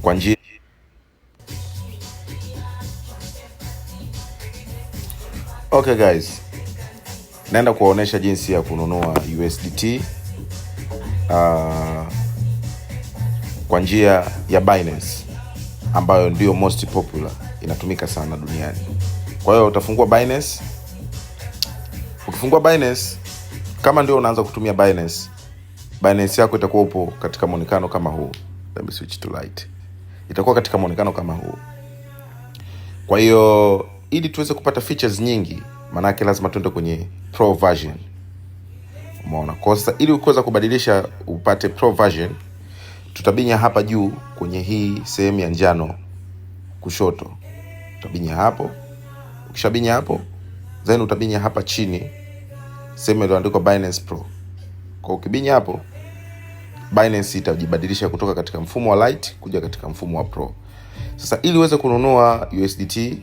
kwa njia. Okay guys, naenda kuwaonesha jinsi ya kununua USDT kwa njia ya Binance, ambayo ndio most popular, inatumika sana duniani. Kwa hiyo utafungua Binance. Ukifungua Binance, kama ndio unaanza kutumia Binance yako itakuwa upo katika muonekano kama huu. Let me switch to light. Itakuwa katika muonekano kama huu. Kwa hiyo ili tuweze kupata features nyingi, maana yake lazima tuende kwenye pro version. Umeona? Kwa sasa ili uweze kubadilisha upate pro version, tutabinya hapa juu kwenye hii sehemu ya njano kushoto. Utabinya hapo. Ukishabinya hapo, then utabinya hapa chini sehemu iliyoandikwa Binance Pro. Kwa ukibinya hapo, Binance itajibadilisha kutoka katika mfumo wa Lite kuja katika mfumo wa Pro. Sasa ili uweze kununua USDT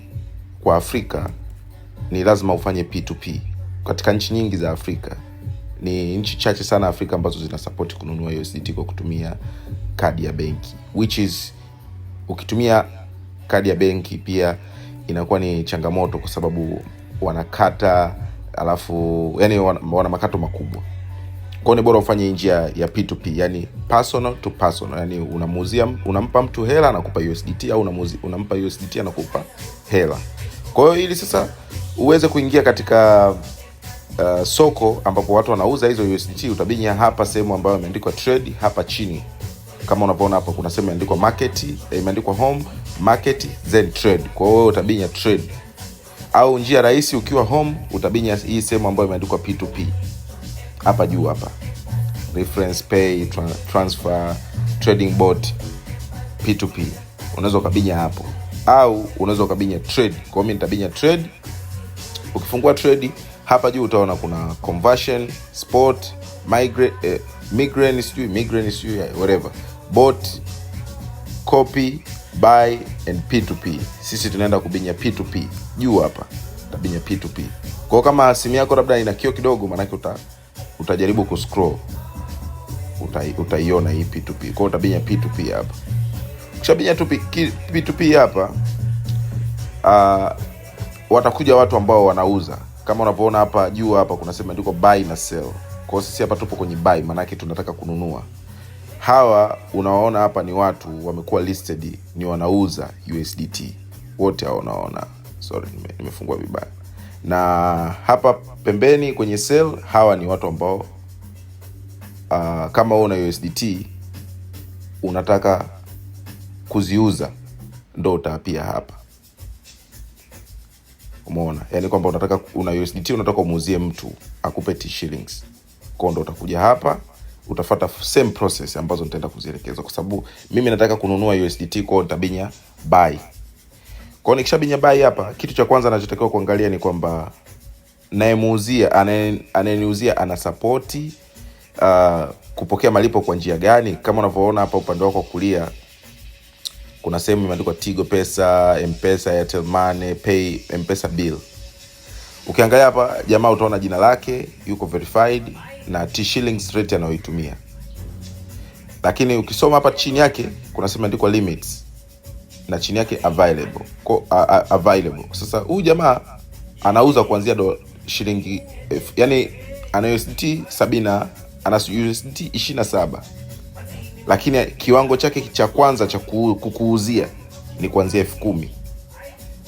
kwa Afrika, ni lazima ufanye P2P. Katika nchi nyingi za Afrika, ni nchi chache sana Afrika ambazo zina support kununua USDT kwa kutumia kadi ya benki, which is ukitumia kadi ya benki pia inakuwa ni changamoto kwa sababu wanakata, alafu yani wana makato makubwa. Kwa ni bora ufanye njia ya P2P, yani personal to personal, yani unampa mtu hela anakupa USDT, au unampa USDT anakupa hela. Kwa hiyo ili sasa uweze kuingia katika soko ambapo watu wanauza hizo USDT, utabinya hapa sehemu ambayo imeandikwa trade hapa chini. Kama unapoona hapa kuna sehemu imeandikwa market, imeandikwa home, market, then trade. Kwa hiyo utabinya trade. Au njia rahisi ukiwa home, utabinya hii sehemu ambayo imeandikwa P2P. Hapa juu hapa. Reference pay, transfer, trading bot, P2P. Unaweza ukabinya hapo. Au unaweza ukabinya trade. Kwa mimi nitabinya trade. Ukifungua trade, hapa juu utaona kuna conversion, spot, migraine, whatever. Bot, copy, buy and P2P. Sisi tunaenda kubinya P2P. Juu hapa utabinya P2P. Kwa kama simu yako labda ina kio kidogo, maana yake utajaribu kuscroll, utaiona hii P2P. Kwa utabinya P2P hapa. Ukishabinya P2P hapa, watakuja watu ambao wanauza. Kama unavyoona hapa juu hapa kuna sema ndiko buy na sell. Kwa sisi hapa tupo kwenye buy, maana yake tunataka kununua. Hawa unawaona hapa ni watu wamekuwa listed, ni wanauza USDT. Wote hao unaona. Sorry, nimefungua vibaya. Na hapa pembeni kwenye sell, hawa ni watu ambao kama una USDT unataka kuziuza, ndo utapia hapa. Umeona? Yani kwamba una USDT unataka umuuzie mtu akupe T shillings. Kwa ndo utakuja hapa, utafuata same process ambazo nitaenda kuzielekeza, kwa sababu mimi nataka kununua USDT, kwa nitabinya buy. Kwa nikishabinya buy hapa, kitu cha kwanza ninachotakiwa kuangalia ni kwamba nayemuuzia, anayeniuzia ana support kupokea malipo kwa njia gani. Kama unavyoona hapa upande wako kulia kuna sehemu imeandikwa Tigo Pesa, M-Pesa, Airtel Money, Pay, M-Pesa Bill. Ukiangalia hapa jamaa utaona jina lake, yuko verified na T shillings rate anayoitumia. Lakini ukisoma hapa chini yake kuna sehemu imeandikwa limits na chini yake available. Available. Sasa huyu jamaa anauza kuanzia shilingi, yani ana USDT 70, ana USDT 27. Lakini kiwango chake cha kwanza cha kukuuzia ni kuanzia 10,000.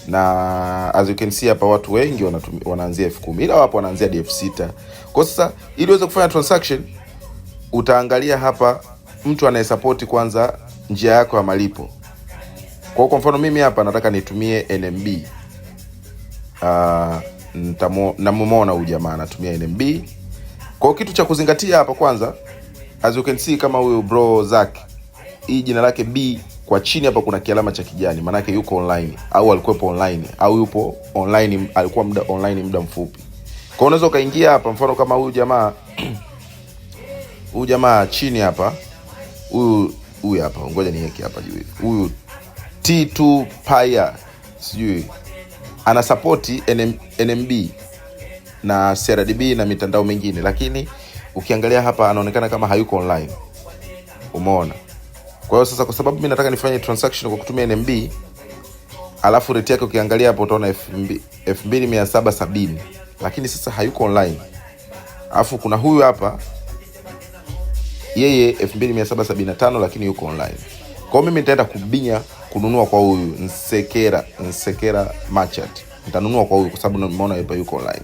Na as you can see hapa watu wengi wanaanzia 10,000, ila wapo wanaanzia 6,000. Kwa sasa ili uweze kufanya transaction, utaangalia hapa mtu anayesupport kwanza njia yako ya malipo. Kwa mfano mimi hapa nataka nitumie NMB. Namuona huyu jamaa anatumia NMB. Kwa kitu cha kuzingatia hapa kwanza, as you can see kama huyu bro Zack, hii jina lake B, kwa chini hapa kuna kialama cha kijani, maana yake yuko online au alikuwepo online au yupo online, alikuwa online muda mfupi. Kwa unaweza kaingia hapa, mfano kama huyu jamaa huyu jamaa chini hapa, huyu hapa, ngoja niweke hapa juu. Huyu T2 Paya sijui ana support NMB na CRDB na mitandao mingine, lakini ukiangalia hapa anaonekana kama hayuko online. Umeona? Kwa hiyo sasa, kwa sababu mimi nataka nifanye transaction kwa kutumia NMB, alafu rate yake ukiangalia hapo utaona 2770, lakini sasa hayuko online. Alafu kuna huyu hapa yeye 2775 lakini yuko online. Kwa hiyo mimi nitaenda kubinya kununua kwa huyu Nsekera Merchant. Nitanunua kwa huyu kwa sababu nimeona hapa yuko online.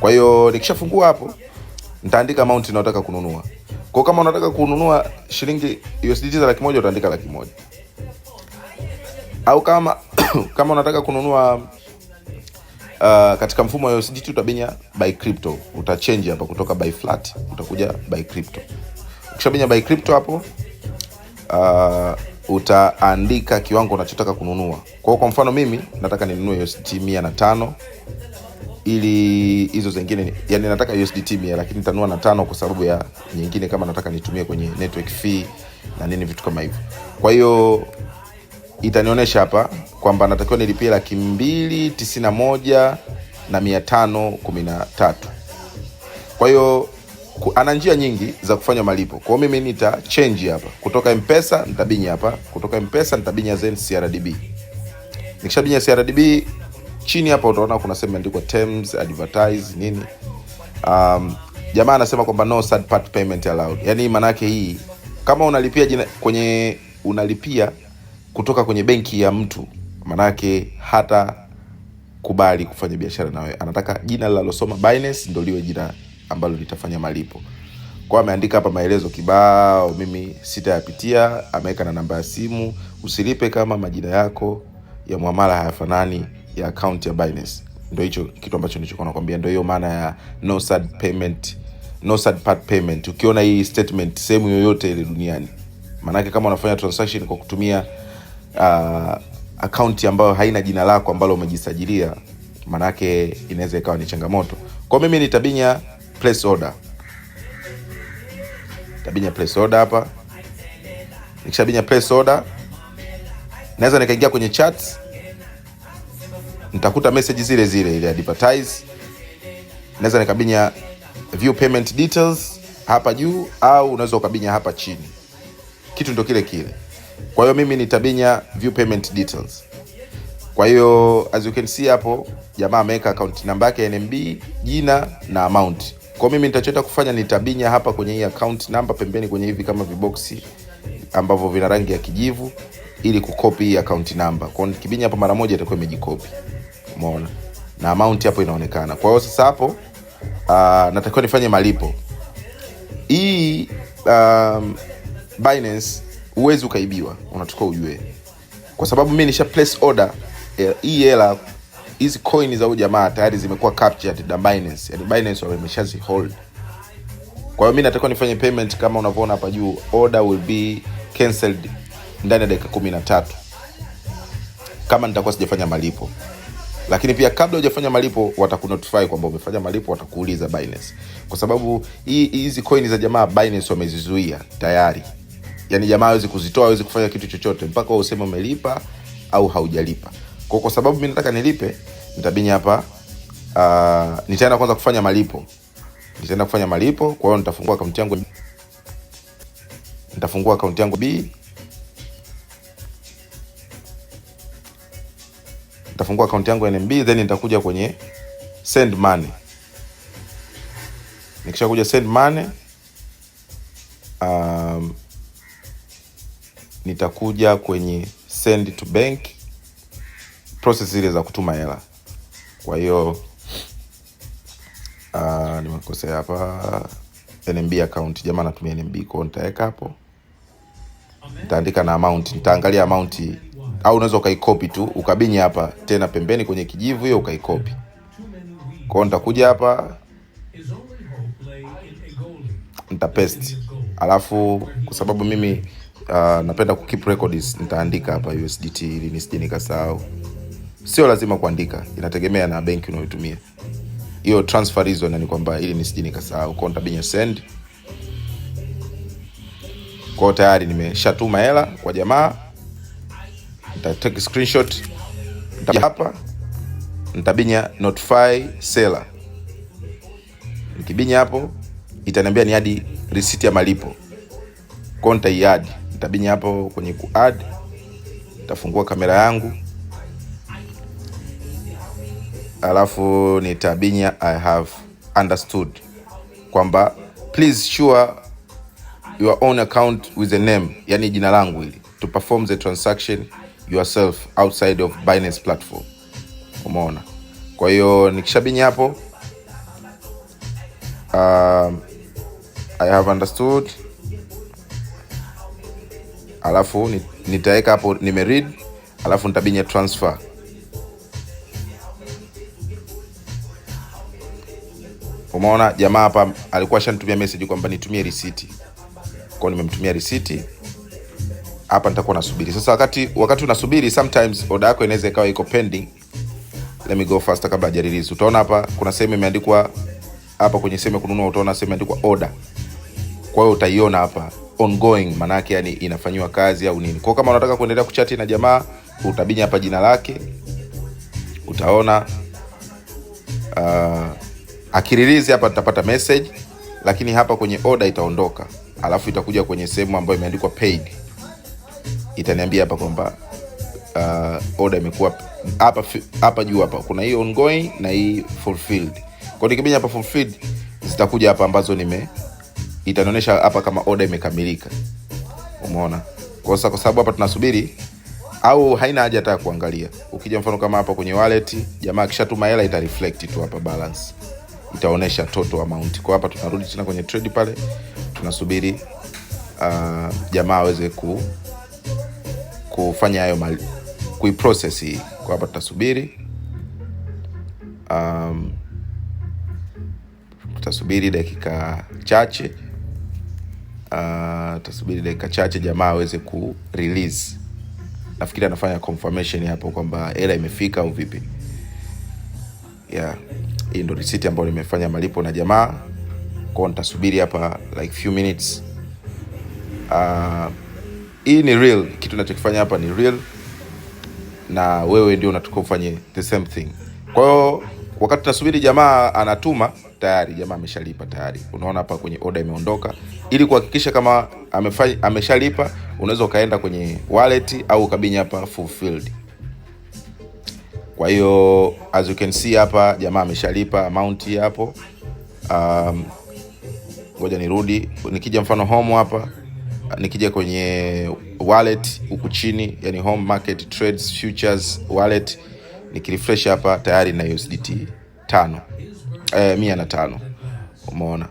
Kwa hiyo nikishafungua hapo nitaandika amount ninayotaka kununua. Kwa kama unataka kununua shilingi USDT za 100,000 utaandika 100,000. Au kama unataka kununua katika mfumo wa USDT utabinya buy crypto. Utachange hapa kutoka buy flat utakuja buy crypto. Ukishabinya buy crypto hapo utaandika kiwango unachotaka kununua. Kwa mfano mimi nataka ninunue USDT 105 ili hizo zingine, yani nataka USDT 100 lakini nitanunua na 5 kwa sababu ya nyingine kama nataka nitumie kwenye network fee na nini vitu kama hivyo. Kwa hiyo itanionyesha hapa kwamba natakiwa nilipie 291,513. Kwa hiyo ana njia nyingi za kufanya malipo. Kwa hiyo mimi nita change hapa kutoka M-Pesa, nitabinya hapa kutoka M-Pesa, nitabinya Zen CRDB. Nikishabinya CRDB chini hapa utaona kuna sehemu imeandikwa terms, advertise nini. Jamaa anasema kwamba no third party payment allowed. Yaani maana yake hii kama unalipia kutoka kwenye benki ya mtu, maana yake hata kubali kufanya biashara na wewe. Anataka jina linalosoma Binance ndio liwe jina ambalo litafanya malipo. Kwa ameandika hapa maelezo kibao, mimi sitayapitia. Ameweka na namba ya simu. Usilipe kama majina yako ya muamala hayafanani ya account ya Binance. Ndio hicho kitu ambacho nilichokuwa nakwambia, ndio hiyo maana ya no third party payment. Ukiona hii statement sehemu yoyote ile duniani, maana yake kama unafanya transaction kwa kutumia account ambayo haina jina lako ambalo umejisajilia, maana yake inaweza ikawa ni changamoto. Kwa mimi nitabinya place order. Tabinya place order hapa. Nikishabinya place order, naweza nikaingia kwenye chats, nitakuta message zile ile advertise. Naweza nikabinya view payment details hapa juu, au unaweza ukabinya hapa chini. Kitu ndio kile. Kwa hiyo mimi nitabinya view payment details. Kwa hiyo as you can see hapo jamaa ameweka account namba yake NMB, jina na amount. Kwa mimi nitachotaka kufanya nitabinya hapa kwenye hii account number pembeni kwenye hivi kama viboxi ambavyo vina rangi ya kijivu ili kucopy hii account number. Kwa hiyo nikibinya hapa mara moja itakuwa imejicopy. Umeona? Na amount hapo inaonekana. Kwa hiyo sasa hapo natakiwa nifanye malipo. Hii Binance uwezi ukaibiwa, unatakiwa ujue. Kwa sababu mimi nisha place order hii hela, hizi coin za huyu jamaa tayari zimekuwa captured na Binance. Yaani Binance wameshazi hold. Kwa hiyo mimi nataka nifanye payment kama unavyoona hapa juu, order will be cancelled ndani ya dakika 13 kama nitakuwa sijafanya malipo. Lakini pia kabla hujafanya malipo watakunotify kwamba umefanya malipo, watakuuliza Binance. Kwa sababu hizi coin za jamaa Binance wamezizuia tayari. Yaani jamaa hawezi kuzitoa, hawezi kufanya kitu chochote mpaka wewe useme umelipa au haujalipa. Kwa sababu mimi nataka nilipe, nitabinya hapa nitaenda kwanza kufanya malipo. Kwa hiyo nitafungua account yangu. Nitafungua account yangu B. Nitafungua account yangu NMB, then nitakuja kwenye send money. Nikishakuja send money, nitakuja kwenye send to bank, process zile za kutuma hela. Kwa hiyo nimekosea hapa, NMB account, jamaa anatumia NMB, kwa hiyo nitaweka hapo. Nitaandika na amount, nitaangalia amount, au unaweza ukaicopy tu ukabinya hapa tena pembeni kwenye kijivu hiyo ukaicopy. Kwa hiyo nitakuja hapa nitapaste. Alafu kwa sababu mimi napenda kukeep records, nitaandika hapa USDT ili nisije nikasahau. Sio lazima kuandika, inategemea na benki unayotumia. Hiyo transfer reason ni kwamba ili nisije nikasahau. Kwa nitabinya send. Kwa tayari nimeshatuma hela kwa jamaa. Nita take screenshot. Hapa nitabinya notify seller. Nikibinya hapo itaniambia ni hadi receipt ya malipo. Kwa nitaiadd. Nitabinya hapo kwenye ku add, nitafungua kamera yangu, alafu nitabinya I have understood kwamba please sure your own account with a name, yani jina langu hili, to perform the transaction yourself outside of Binance platform. Umeona? Kwa hiyo nikishabinya hapo I have understood, alafu nitaweka hapo nimeread, alafu nitabinya transfer. Umeona jamaa hapa alikuwa ashanitumia message kwamba nitumie receipt. Kwa nimemtumia receipt. Hapa nitakuwa nasubiri. Sasa wakati unasubiri, sometimes order yako inaweza ikawa iko pending. Let me go faster kabla hajarelease. Utaona hapa kuna sehemu imeandikwa hapa kwenye sehemu kununua, utaona sehemu imeandikwa order. Kwa hiyo utaiona hapa ongoing, maana yake yani inafanywa kazi au nini. Kwa kama unataka kuendelea kuchati na jamaa, utabinya hapa jina lake. Utaona akirelease hapa tutapata message, lakini hapa kwenye order itaondoka. Alafu itakuja kwenye sehemu ambayo imeandikwa paid. Itaniambia hapa kwamba order imekuwa hapa juu hapa. Kuna hii ongoing na hii fulfilled. Kwa nikibinya hapa fulfilled, zitakuja hapa ambazo itanionyesha hapa kama order imekamilika. Umeona? Kwa sababu hapa tunasubiri au haina haja hata kuangalia. Ukija mfano kama hapa kwenye wallet, jamaa akishatuma hela ita reflect tu hapa balance. Itaonesha total amount. Kwa hapa tunarudi tena kwenye trade pale. Tunasubiri jamaa aweze kufanya hayo kuiprocess hii. Kwa hapa tutasubiri. Tutasubiri dakika chache. Tutasubiri dakika chache jamaa aweze release. Nafikiri anafanya confirmation hapo kwamba hela imefika au vipi. Yeah. Hii ndio receipt ambayo nimefanya malipo na jamaa. Kwa nitasubiri hapa like few minutes. Hii ni real, kitu ninachokifanya hapa ni real, na wewe ndio unatakiwa ufanye the same thing. Kwa hiyo wakati tunasubiri jamaa anatuma, tayari jamaa ameshalipa tayari. Unaona hapa kwenye order imeondoka. Ili kuhakikisha kama ameshalipa, unaweza kaenda kwenye wallet au ukabinya hapa fulfilled. Kwa hiyo as you can see hapa jamaa ameshalipa amount hapo. Ngoja nirudi, nikija mfano home hapa, nikija kwenye wallet huku chini, yani home market trades futures wallet, nikirefresh hapa tayari na USDT 105. Umeona?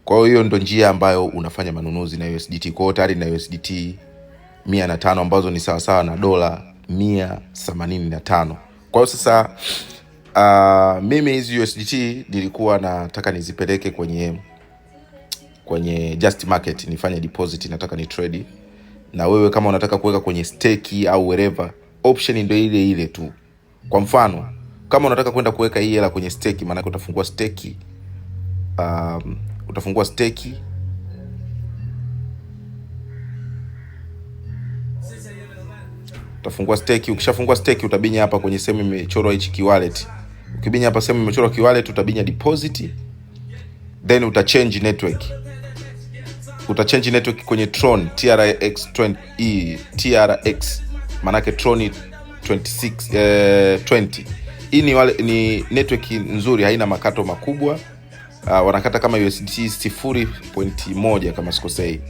Kwa hiyo ndio njia ambayo unafanya manunuzi na USDT. Kwa hiyo tayari na USDT 105 ambazo ni sawa sawa na dola 185. Kwa hiyo sasa mimi hizi USDT nilikuwa nataka nizipeleke kwenye Just Market, nifanye deposit, nataka ni trade. Na wewe kama unataka kuweka kwenye stake au wherever, option ndio ile ile tu. Kwa mfano, kama unataka kwenda kuweka hii hela kwenye stake, maana utafungua stake. Utafungua stake. Utafungua stake, ukishafungua stake utabinya hapa kwenye sehemu imechorwa hichi wallet. Ukibinya hapa sehemu imechorwa wallet utabinya deposit. Then utachange network. Utachange network kwenye Tron TRX, manake Tron 2620. Hii ni network nzuri, haina makato makubwa. Wanakata kama USDT 0.1 kama sikosei.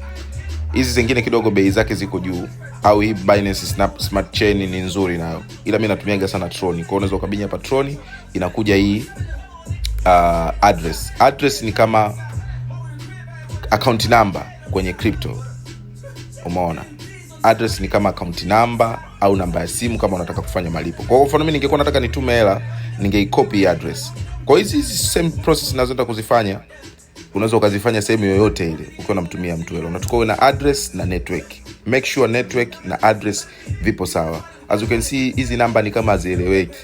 Hizi zingine kidogo bei zake ziko juu, au hii Binance Smart Chain ni nzuri nayo. Ila mimi natumiaga sana Tron. Kwa hiyo unaweza ukabinya hapa Tron, inakuja hii address. Address ni kama account number kwenye crypto. Umeona? Address ni kama account number au namba ya simu kama unataka kufanya malipo. Kwa mfano mimi ningekuwa nataka nitume hela, ningeicopy address. Kwa hizi same process ninazoenda kuzifanya, unaweza ukazifanya sehemu yoyote ile ukiwa unamtumia mtu hela. Unatakiwa uwe na address na network. Make sure network na address vipo sawa. As you can see, hizi namba ni kama hazieleweki.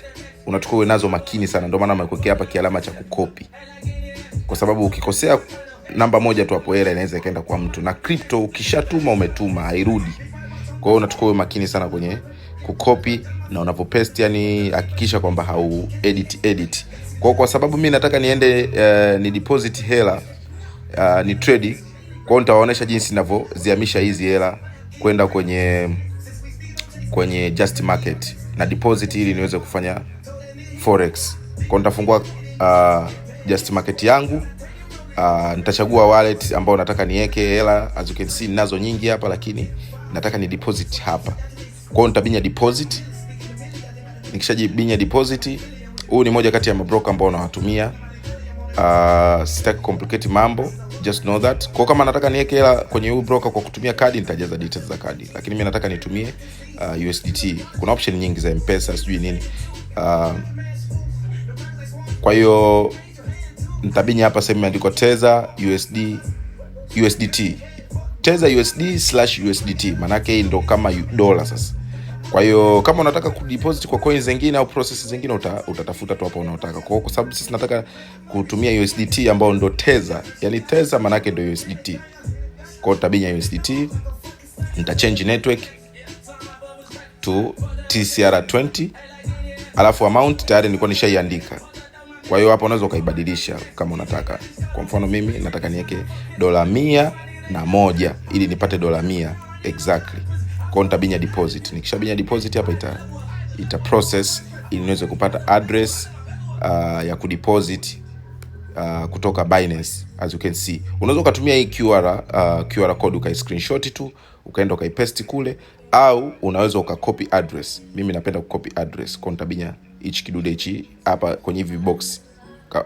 Unatakiwa uwe nazo makini sana. Ndio maana nimekuwekea hapa kialama cha kucopy. Kwa sababu ukikosea namba moja tu hapo, hela inaweza ikaenda kwa mtu. Na crypto ukishatuma umetuma, hairudi. Kwa hiyo unatakiwa uwe makini sana kwenye kucopy na unapopaste, yani hakikisha kwamba hau edit. Kwa sababu mimi nataka niende ni deposit hela, ni trade. Kwa hiyo nitawaonesha jinsi ninavyoziamisha hizi hela kwenda kwenye Just Market na deposit ili niweze kufanya forex. Kwa hiyo nitafungua Just Market yangu. Nitachagua wallet ambao nataka niweke hela. As you can see ninazo nyingi hapa, lakini nataka ni deposit hapa. Kwa hiyo nitabinya deposit. Nikishajibinya deposit, huu ni moja kati ya mabroker ambao nawatumia. Sitaki complicate mambo, just know that. Kwa kama nataka niweke hela kwenye huu broker kwa kutumia kadi, nitajaza details za kadi, lakini mimi nataka nitumie USDT. Kuna option nyingi za M-Pesa sijui nini. Kwa hiyo nitabinya hapa sehemu imeandikwa Tether USDT. Tether USD/USDT. Maana yake hii ndo kama dola sasa. Kwa hiyo kama unataka kudeposit kwa coins zingine au process zingine utatafuta tu hapo unaotaka. Kwa sababu sisi nataka kutumia USDT ambao ndo Tether. Yaani Tether maana yake ndo USDT. Kwa hiyo tabinya USDT, nita change network to TCR20. Alafu amount tayari nilikuwa nishaiandika. Kwa hiyo hapo unaweza ukaibadilisha kama unataka. Kwa mfano mimi nataka niweke $101 ili nipate $100 exactly. Kwa nitabinya deposit. Nikishabinya deposit hapa ita process ili niweze kupata address ya kudeposit kutoka Binance. As you can see, unaweza ukatumia hii QR code ukai screenshot tu ukaenda ukaipaste kule, au unaweza ukacopy address. Mimi napenda kucopy address. Kwa nitabinya hichi kidude hichi hapa kwenye hivi box.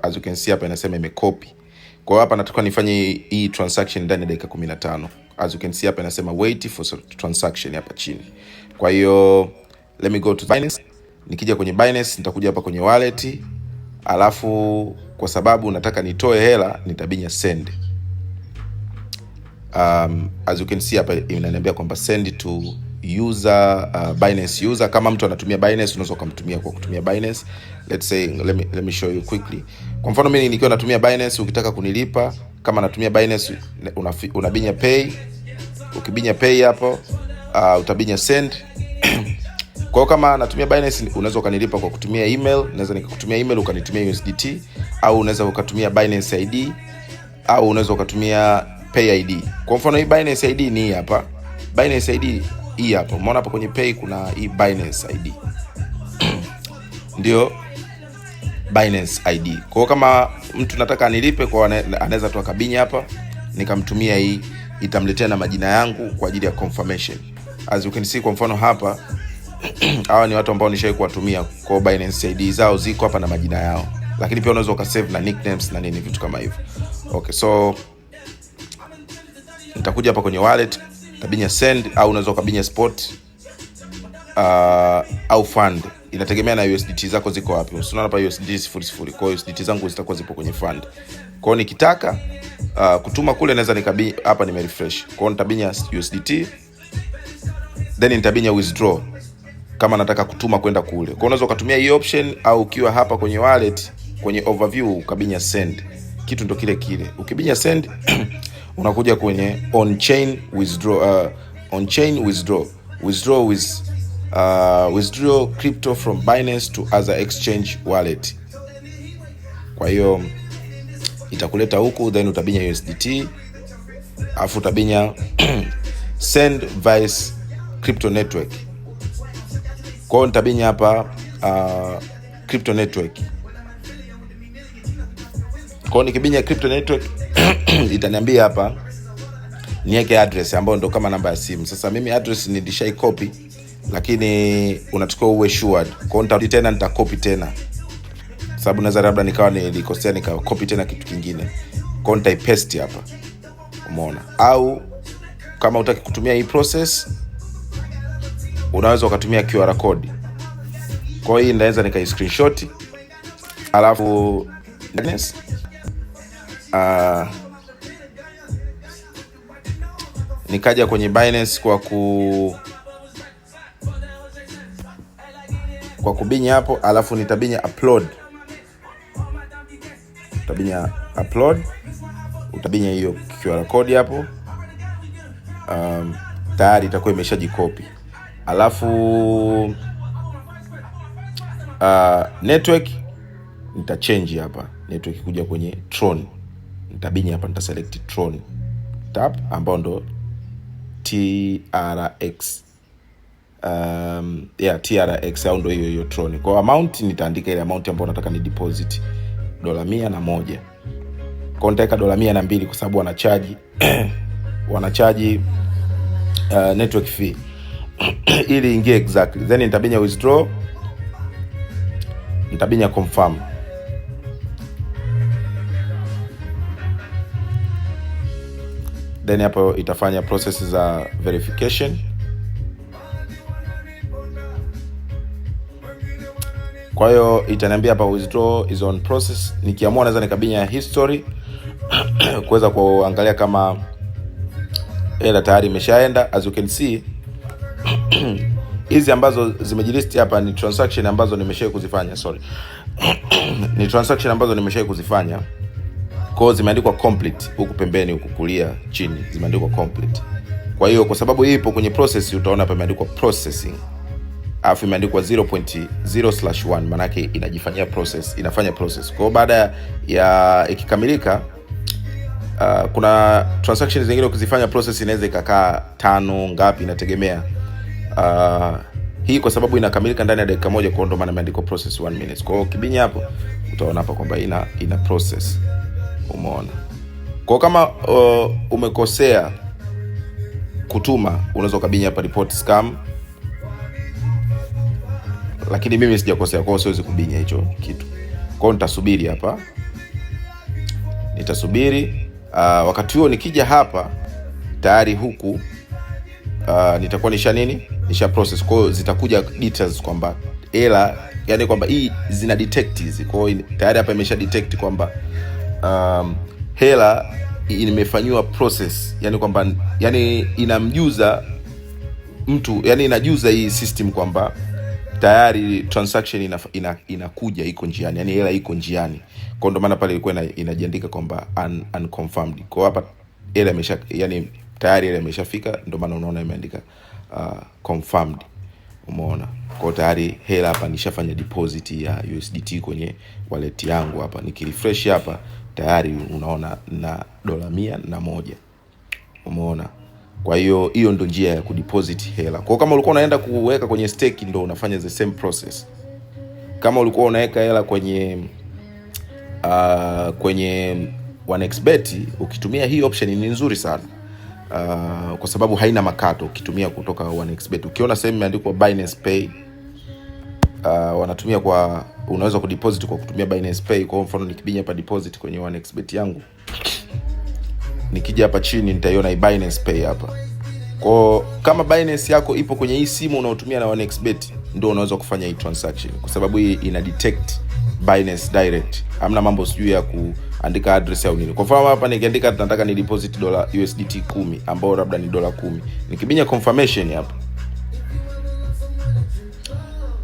As you can see hapa inasema imecopy. Kwa hiyo hapa nataka nifanye hii transaction ndani ya dakika 15. As you can see hapa inasema wait for transaction hapa chini. Kwa hiyo let me go to Binance. Nikija kwenye Binance nitakuja hapa kwenye wallet. Alafu kwa sababu nataka nitoe hela nitabinya send. As you can see hapa inaniambia kwamba send to user, Binance user. Kama mtu anatumia Binance unaweza kumtumia kwa kutumia Binance. Let's say let me show you quickly. Kwa mfano mimi nikiwa natumia Binance, ukitaka kunilipa kama natumia Binance unabinya pay. Ukibinya pay hapo utabinya send. Kwa kama natumia Binance unaweza ukanilipa kwa kutumia email, naweza nikakutumia email ukanitumia USDT, au unaweza ukatumia Binance ID, au unaweza ukatumia Pay ID. Kwa mfano hii Binance ID ni hii hapa. Binance ID hii hapa. Umeona hapa kwenye pay kuna hii Binance ID. Ndio Binance ID. Kwa kama mtu nataka anilipe kwa anaweza tu akabinya hapa nikamtumia hii, itamletea na majina yangu kwa ajili ya confirmation. As you can see kwa mfano hapa hawa ni watu ambao nishawahi kuwatumia, kwa Binance ID zao ziko hapa na majina yao. Lakini pia unaweza ukasave na nicknames na nini vitu kama hivyo. Okay, so nitakuja hapa kwenye wallet, tabinya send, au unaweza ukabinya spot au fund. Inategemea na USDT zako ziko wapi. Usiona hapa USDT 00. Kwa hiyo USDT zangu zitakuwa zipo kwenye fund. Kwa hiyo nikitaka kutuma kule naweza nikabinya hapa, nimerefresh. Kwa hiyo nitabinya USDT, then nitabinya withdraw kama nataka kutuma kwenda kule. Kwa hiyo unaweza ukatumia hii option, au ukiwa hapa kwenye wallet kwenye overview ukabinya send. Kitu ndo kile kile. Ukibinya send unakuja kwenye on chain withdraw, withdraw crypto from Binance to other exchange wallet. Kwa hiyo itakuleta huku, then utabinya USDT, afu utabinya send via crypto network. Kwa hiyo nitabinya hapa crypto network. Kwa hiyo nikibinya crypto network itaniambia hapa niweke address ambayo ndo kama namba ya simu. Sasa mimi address nilishai copy, lakini unatakiwa uwe sure. Kwa hiyo nitarudi tena nitacopy tena, sababu naweza labda nikawa nilikosea nikacopy tena kitu kingine. Kwa hiyo nitaipaste hapa. Umeona? Au kama utaki kutumia hii process unaweza ukatumia QR code. Kwa hiyo naweza nikai screenshot, alafu nikaja kwenye Binance kwa kubinya hapo, alafu nitabinya upload. Utabinya upload, utabinya hiyo QR code hapo. Tayari itakuwa imeshajikopi. Alafu network nita change hapa. Network kuja kwenye Tron. Nitabinya hapa, nita select Tron. tap, ambao ndo TRX. TRX au ndo hiyo Tron. Kwa amount nitaandika ile amount ambayo nataka ni deposit, $101. Kwa nitaweka $102 kwa sababu wanachaji network fee ili ingie exactly. Then nitabinya withdraw, nitabinya confirm. Then hapo itafanya process za verification. Kwa hiyo itaniambia hapa withdraw is on process. Nikiamua naweza nikabinya history kuweza kuangalia kama hela tayari imeshaenda. As you can see hizi ambazo zimejilist hapa ni transaction ambazo nimeshawahi kuzifanya, ni transaction ambazo nimeshawahi kuzifanya. Kwa hiyo zimeandikwa complete huku pembeni, huku kulia chini zimeandikwa complete. Kwa hiyo kwa sababu hii ipo kwenye process, utaona hapa imeandikwa processing, alafu imeandikwa 0.0/1, maana yake inajifanyia process, inafanya process. Kwa hiyo baada ya ikikamilika, kuna transactions zingine ukizifanya process inaweza ikakaa 5 ngapi, inategemea. Hii kwa sababu inakamilika ndani ya dakika moja, kwa ndo maana imeandikwa process 1 minute. Kwa hiyo kibinya hapo utaona hapa kwamba ina process. Umeona? Kwa kama umekosea kutuma, unaweza kubinya hapa report scam, lakini mimi sijakosea, kwa hiyo siwezi kubinya hicho kitu. Kwa hiyo nitasubiri hapa, wakati huo nikija hapa tayari huku nitakuwa nisha process. Kwa hiyo zitakuja details kwamba hela, yani kwamba hii zina detect hizi. Kwa hiyo tayari hapa imesha detect kwamba hela imefanywa process, yani kwamba inamjuza mtu, yani inajuza hii system kwamba tayari transaction inakuja, iko njiani, yani hela iko njiani. Kwa ndo maana pale ilikuwa inajiandika kwamba unconfirmed. Kwa hapa hela tayari hela imeshafika, ndo maana unaona imeandika confirmed. Umeona? Kwa tayari hela hapa nishafanya deposit ya USDT kwenye wallet yangu hapa. Nikirefresh hapa tayari unaona na $101. Umeona? Kwa hiyo ndo njia ya kudeposit hela. Kwa kama ulikuwa unaenda kuweka kwenye stake, ndo unafanya the same process. Kama ulikuwa unaweka hela kwenye 1xBet, ukitumia hii option ni nzuri sana. Kwa sababu haina makato ukitumia kutoka 1xBet. Ukiona sehemu imeandikwa Binance Pay, wanatumia unaweza kudeposit kwa kutumia Binance Pay. Kwa mfano nikibinya hapa deposit kwenye 1xBet yangu, nikija hapa chini nitaiona Binance Pay hapa. Kwa kama Binance yako ipo kwenye hii simu unaotumia na 1xBet, ndio unaweza kufanya hii transaction, kwa sababu hii ina detect Binance direct. Hamna mambo sijui ya kuandika address au nini. Kwa mfano hapa nikiandika nataka ni deposit USDT 10 ambao labda ni $10. Nikibinya confirmation hapa,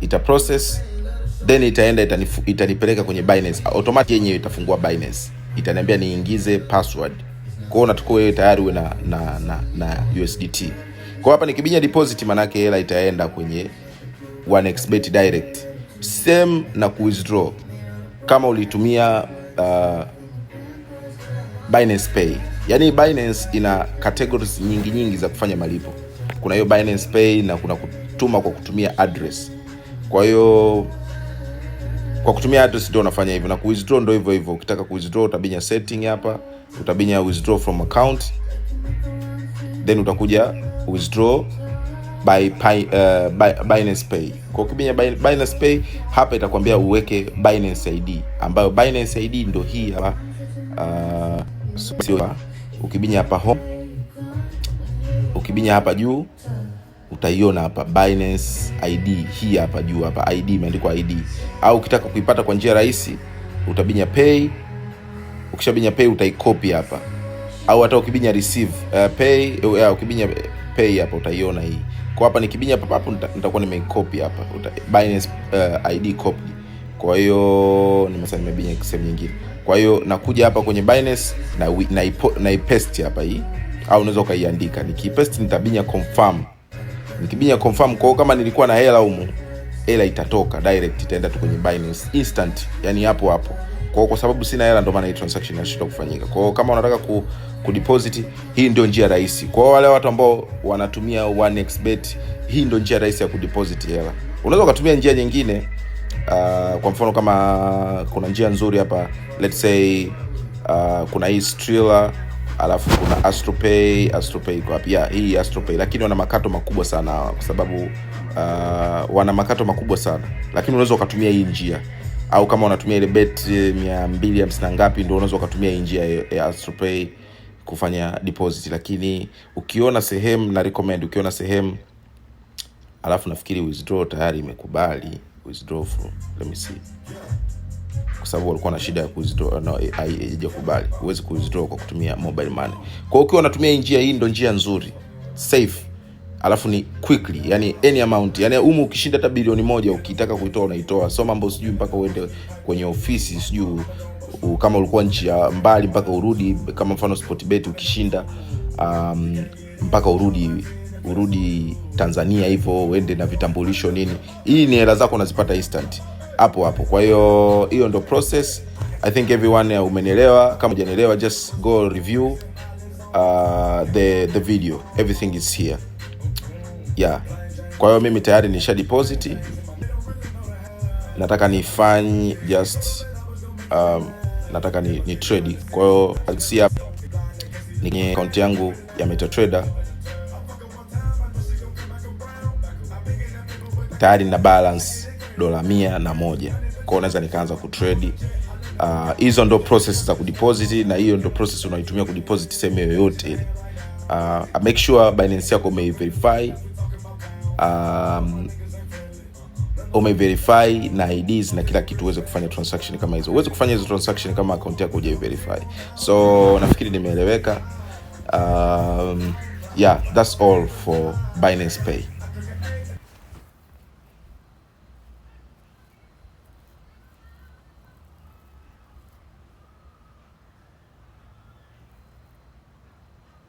ita process, then itaenda itanipeleka kwenye Binance. Automatic yenyewe itafungua Binance. Itaniambia niingize password. Kwa hiyo nataka wewe tayari uwe na USDT. Kwa hapa nikibinya deposit, manake hela itaenda kwenye 1xBet direct. Same na withdraw. Kama ulitumia Binance Pay. Yaani Binance ina categories nyingi za kufanya malipo. Kuna hiyo Binance Pay na kuna kutuma kwa kutumia address. Kwa hiyo kwa kutumia address ndio unafanya hivyo, na withdraw ndio hivyo. Ukitaka withdraw utabinya setting hapa, utabinya withdraw from account, then utakuja withdraw by Binance Pay. Kwa kubinya Binance Pay hapa itakwambia uweke Binance ID, ambayo Binance ID ndio hii hapa. Ukibinya hapa home, ukibinya hapa juu utaiona hapa Binance ID, hii hapa juu hapa ID imeandikwa ID. Au ukitaka kuipata kwa njia rahisi utabinya pay. Ukishabinya pay utaicopy hapa, au hata ukibinya receive pay, ukibinya pay hapa utaiona hii. Kwa hapa nikibinya hapa hapo nitakuwa nimeicopy hapa Binance ID copy. Kwa hiyo nimebinya sehemu nyingine. Kwa hiyo nakuja hapa kwenye Binance na ipaste hapa hii, au unaweza ukaiandika. Nikipaste nitabinya confirm. Nikibinya confirm, kwa kama nilikuwa na hela humu, hela itatoka direct, itaenda tu kwenye Binance instant, yani hapo hapo. Kwa sababu sina hela ndio maana hii transaction inashindwa kufanyika. Kwa kama unataka ku deposit, hii ndio njia rahisi. Kwa wale watu ambao wanatumia 1xBet, hii ndio njia rahisi ya kudeposit hela. Unaweza kutumia njia nyingine, kwa mfano kama kuna njia nzuri hapa, let's say kuna hii Skrilla, alafu kuna AstroPay kwa hapa. Hii AstroPay, lakini wana makato makubwa sana kwa sababu wana makato makubwa sana. Lakini unaweza ukatumia hii njia, au kama unatumia ile bet 250 ngapi, ndio unaweza ukatumia hii njia ya AstroPay kufanya deposit. Lakini ukiona sehemu na recommend, ukiona sehemu alafu nafikiri withdraw tayari imekubali withdraw from, let me see, kwa sababu walikuwa na shida ya withdraw, no, haijakubali. Huwezi withdraw kwa kutumia mobile money. Kwa ukiwa unatumia njia hii, ndio njia nzuri, safe, alafu ni quickly, yani any amount, yani ukishinda hata bilioni 1 ukitaka kuitoa unaitoa. So mambo sijui mpaka uende kwenye ofisi, sijui kama ulikuwa nchi ya mbali mpaka urudi, kama mfano Sportbet ukishinda mpaka urudi Tanzania hivyo, uende na vitambulisho nini. Hii ni hela zako unazipata instant hapo hapo. Kwa hiyo ndio process. I think everyone umenielewa. Kama hujanielewa, just go review the video, everything is here. Yeah. Kwa hiyo mimi tayari nisha deposit. Nataka nifanye just nataka ni trade. Kwa hiyo see hapa ni account yangu ya MetaTrader. Tayari na balance $101. Kwa hiyo naweza nikaanza kutrade. Hizo ndo process za kudeposit, na hiyo ndo process unaitumia kudeposit sehemu yoyote ile. Make sure Binance yako umeverify na IDs na kila kitu uweze kufanya transaction kama hizo. Uweze kufanya hizo transaction kama account yako hujaverify. So nafikiri nimeeleweka. Yeah, that's all for Binance Pay.